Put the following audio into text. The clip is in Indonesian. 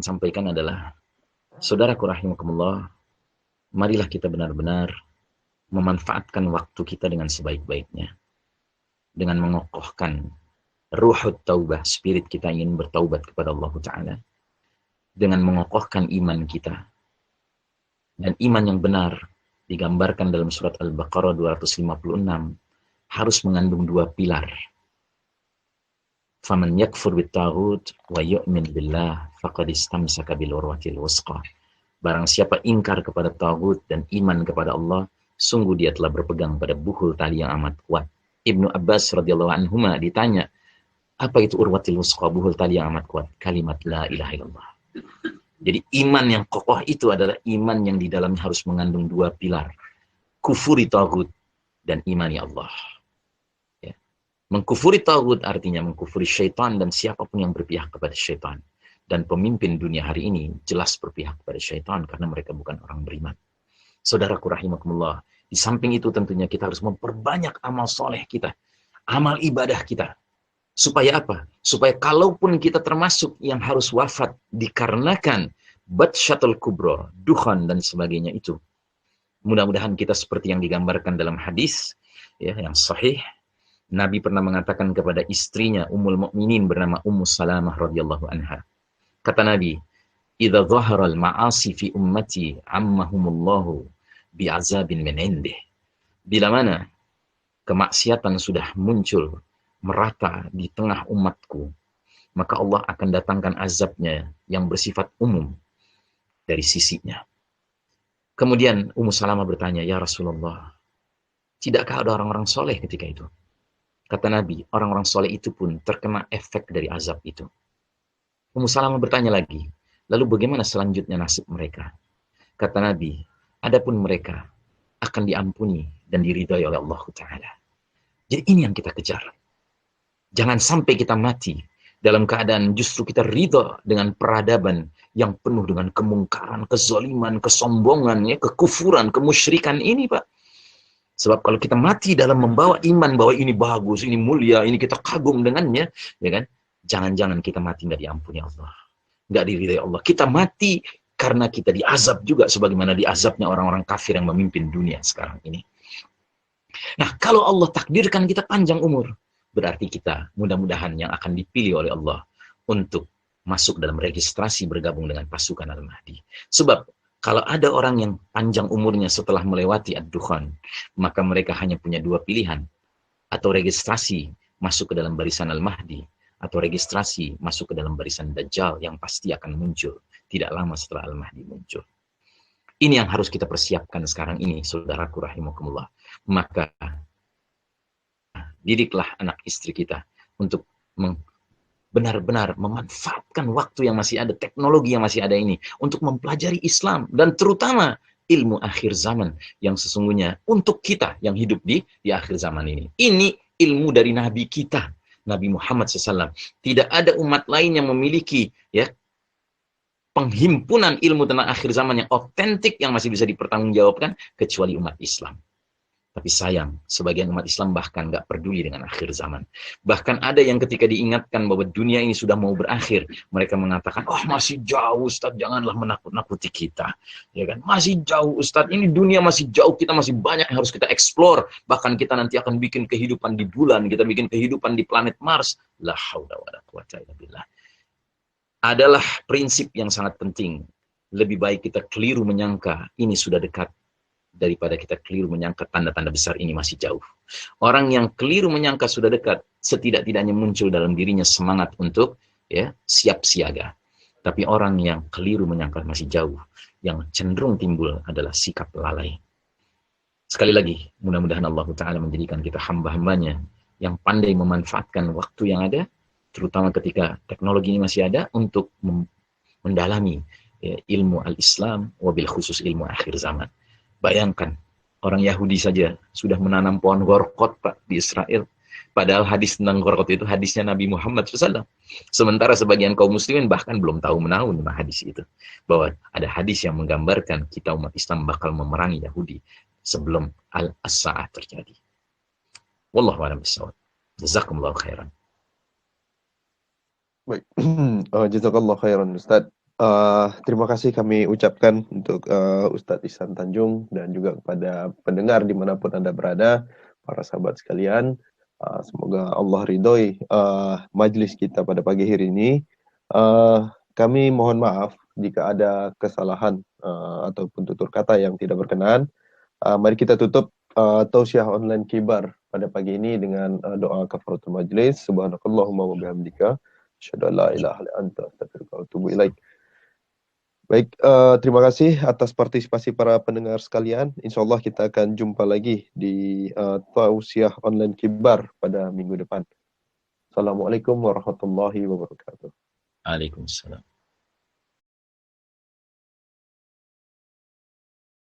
ingin sampaikan adalah, saudaraku rahimakumullah, marilah kita benar-benar memanfaatkan waktu kita dengan sebaik-baiknya. Dengan mengokohkan ruhut taubah, spirit kita ingin bertaubat kepada Allah Ta'ala. Dengan mengokohkan iman kita. Dan iman yang benar digambarkan dalam surat Al-Baqarah 256 harus mengandung dua pilar. Faman yakfur bit-taghut wa yu'min billah faqad istamsaka bil urwatil wusqa. Barang siapa ingkar kepada taghut dan iman kepada Allah, sungguh dia telah berpegang pada buhul tali yang amat kuat. Ibnu Abbas radhiyallahu anhuma ditanya, apa itu urwatil wusqa, buhul tali yang amat kuat? Kalimat la ilaha illallah. Jadi iman yang kokoh itu adalah iman yang di dalamnya harus mengandung dua pilar. Kufuri taghut dan imani Allah. Ya. Mengkufuri taghut artinya mengkufuri syaitan dan siapapun yang berpihak kepada syaitan. Dan pemimpin dunia hari ini jelas berpihak kepada syaitan karena mereka bukan orang beriman. Saudaraku rahimakumullah, di samping itu tentunya kita harus memperbanyak amal soleh kita, amal ibadah kita. Supaya apa? Supaya kalaupun kita termasuk yang harus wafat dikarenakan batsyatul kubra, dukhan dan sebagainya itu. Mudah-mudahan kita seperti yang digambarkan dalam hadis ya, yang sahih. Nabi pernah mengatakan kepada istrinya Ummul Mukminin bernama Ummu Salamah radhiyallahu anha. Kata Nabi, "Idza dhahara al-ma'asi fi ummati ammahumullahu bi'azabin min indih." Bila mana kemaksiatan sudah muncul merata di tengah umatku, maka Allah akan datangkan azabnya yang bersifat umum dari sisinya. Kemudian Ummu Salamah bertanya, ya Rasulullah, tidakkah ada orang-orang soleh ketika itu? Kata Nabi, orang-orang soleh itu pun terkena efek dari azab itu. Ummu Salamah bertanya lagi, lalu bagaimana selanjutnya nasib mereka? Kata Nabi, adapun mereka akan diampuni dan diridhai oleh Allah Ta'ala. Jadi ini yang kita kejar. Jangan sampai kita mati dalam keadaan justru kita ridha dengan peradaban yang penuh dengan kemungkaran, kezaliman, kesombongan, ya, kekufuran, kemusyrikan ini, Pak. Sebab kalau kita mati dalam membawa iman bahwa ini bagus, ini mulia, ini kita kagum dengannya, ya kan? Jangan-jangan kita mati nggak diampuni Allah, nggak diridhai Allah. Kita mati karena kita diazab juga sebagaimana diazabnya orang-orang kafir yang memimpin dunia sekarang ini. Nah, kalau Allah takdirkan kita panjang umur, berarti kita mudah-mudahan yang akan dipilih oleh Allah untuk masuk dalam registrasi bergabung dengan pasukan Al-Mahdi. Sebab kalau ada orang yang panjang umurnya setelah melewati ad-dukhan, maka mereka hanya punya dua pilihan. Atau registrasi masuk ke dalam barisan Al-Mahdi, atau registrasi masuk ke dalam barisan Dajjal yang pasti akan muncul tidak lama setelah Al-Mahdi muncul. Ini yang harus kita persiapkan sekarang ini, saudaraku rahimakumullah. Maka didiklah anak istri kita untuk benar-benar memanfaatkan waktu yang masih ada, teknologi yang masih ada ini, untuk mempelajari Islam, dan terutama ilmu akhir zaman, yang sesungguhnya untuk kita yang hidup di akhir zaman ini. Ini ilmu dari Nabi kita, Nabi Muhammad SAW. Tidak ada umat lain yang memiliki ya penghimpunan ilmu tentang akhir zaman yang otentik, yang masih bisa dipertanggungjawabkan, kecuali umat Islam. Tapi sayang, sebagian umat Islam bahkan nggak peduli dengan akhir zaman. Bahkan ada yang ketika diingatkan bahwa dunia ini sudah mau berakhir, mereka mengatakan, oh masih jauh Ustadz, janganlah menakut-nakuti kita. Ya kan? Masih jauh Ustadz, ini dunia masih jauh, kita masih banyak yang harus kita explore. Bahkan kita nanti akan bikin kehidupan di bulan, kita bikin kehidupan di planet Mars. La haula wala quwwata illa billah. Adalah prinsip yang sangat penting. Lebih baik kita keliru menyangka ini sudah dekat, daripada kita keliru menyangka tanda-tanda besar ini masih jauh. Orang yang keliru menyangka sudah dekat, setidak-tidaknya muncul dalam dirinya semangat untuk ya siap siaga. Tapi orang yang keliru menyangka masih jauh, yang cenderung timbul adalah sikap lalai. Sekali lagi, mudah-mudahan Allah Ta'ala menjadikan kita hamba-hambanya yang pandai memanfaatkan waktu yang ada, terutama ketika teknologi ini masih ada, untuk mendalami ya, ilmu al-Islam, wabil khusus ilmu akhir zaman. Bayangkan, orang Yahudi saja sudah menanam pohon gorkot, Pak, di Israel. Padahal hadis tentang gorkot itu hadisnya Nabi Muhammad SAW. Sementara sebagian kaum muslimin bahkan belum tahu menahu tentang hadis itu. Bahwa ada hadis yang menggambarkan kita umat Islam bakal memerangi Yahudi sebelum al-as-sa'ah terjadi. Wallahu a'lam bishawab. Jazakumullahu khairan. Baik. Jazakallah khairan Ustaz. Terima kasih kami ucapkan untuk Ustadz Ihsan Tanjung dan juga kepada pendengar dimanapun Anda berada, para sahabat sekalian. Semoga Allah ridhoi majlis kita pada pagi hari ini. Kami mohon maaf jika ada kesalahan ataupun tutur kata yang tidak berkenan. Mari kita tutup tausiah online kibar pada pagi ini dengan doa kafaratul majlis. Subhanakallahumma wa bihamdika asyhadu an la ilaha illa anta astaghfiruka wa atubu ilaik. Baik, terima kasih atas partisipasi para pendengar sekalian. Insya Allah kita akan jumpa lagi di tausiah online kibar pada minggu depan. Assalamualaikum warahmatullahi wabarakatuh. Waalaikumsalam.